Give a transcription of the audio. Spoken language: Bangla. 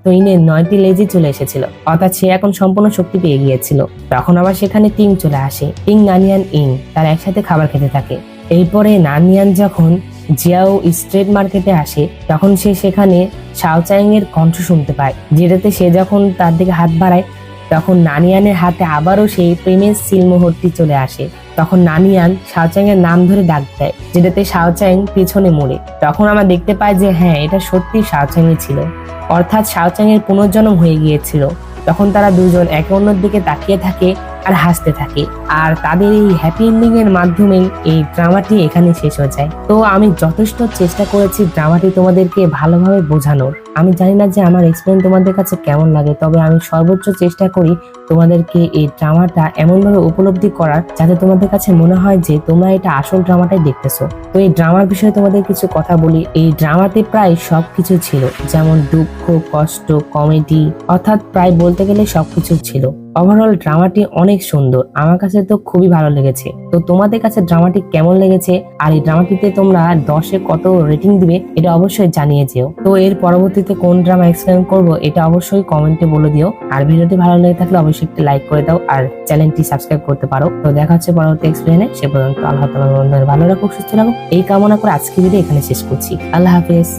তো ইনের 9টি লেজই চলে এসেছিল, অর্থাৎ সে এখন সম্পূর্ণ শক্তি পেয়ে গিয়েছিল। তখন আবার সেখানে টিং চলে আসে। টিং, নানিয়ান, ইং তারা একসাথে খাবার খেতে থাকে। এরপরে নানিয়ান যখন জিয়াও স্ট্রিট মার্কেটে আসে তখন সে সেখানে শাওচাং এর কণ্ঠ শুনতে পায়, যেটাতে সে যখন তার দিকে হাত বাড়ায় তখন নানিয়ানের হাতে আবারও সেই প্রেমের সিলমোহরটি চলে আসে। তখন নানিয়ান শাওচাং এর নাম ধরে ডাক দেয়, যেটাতে শাওচাং পেছনে মুড়ে। তখন আমরা দেখতে পাই যে হ্যাঁ, এটা সত্যি শাওচাং ছিল, অর্থাৎ শাওচাং এর পুনর্জন্ম হয়ে গিয়েছিল। তখন তারা দুজন একে অন্যের দিকে তাকিয়ে থাকে আর হাসতে থাকে, আর তাদের এই হ্যাপি এন্ডিং এর মাধ্যমে এই ড্রামাটি এখানে শেষ হয়ে যায়। তো আমি যথেষ্ট চেষ্টা করেছি ড্রামাটি তোমাদেরকে ভালোভাবে বোঝানোর। আমি জানি না যে আমার এক্সপ্লেন তোমাদের কাছে কেমন লাগে, তবে আমি সর্বোচ্চ চেষ্টা করি তোমাদেরকে এই ড্রামাটা এমনভাবে উপলব্ধি করার যাতে তোমাদের কাছে মনে হয় যে তোমরা এটা আসল ড্রামাটাই দেখতেছো। তো এই ড্রামার বিষয়ে তোমাদের কিছু কথা বলি। এই ড্রামাতে প্রায় সবকিছু ছিল, যেমন দুঃখ, কষ্ট, কমেডি, অর্থাৎ প্রায় বলতে গেলে সবকিছু ছিল। ওভারঅল ড্রামাটি অনেক সুন্দর, আমার কাছে তো খুবই ভালো লেগেছে। তো তোমাদের কাছে ড্রামাটি কেমন লেগেছে আর এই ড্রামাটিতে তোমরা 10-এ কত রেটিং দিবে এটা অবশ্যই জানিয়ে যেও। তো এর পরবর্তীতে কোন ড্রামা এক্সপ্লেন করব এটা অবশ্যই কমেন্টে বলে দিও। আর ভিডিওটি ভালো লেগে থাকলে অবশ্যই একটি লাইক করে দাও আর চ্যানেলটি সাবস্ক্রাইব করতে পারো। তো দেখা হচ্ছে পরবর্তী এক্সপ্লেনে। সে পর্যন্ত আল্লাহ তাআলা তোমাদের ভালো রাখুক, সুস্থ রাখুক এই কামনা করে আজকের ভিডিও এখানে শেষ করছি। আল্লাহ হাফেজ।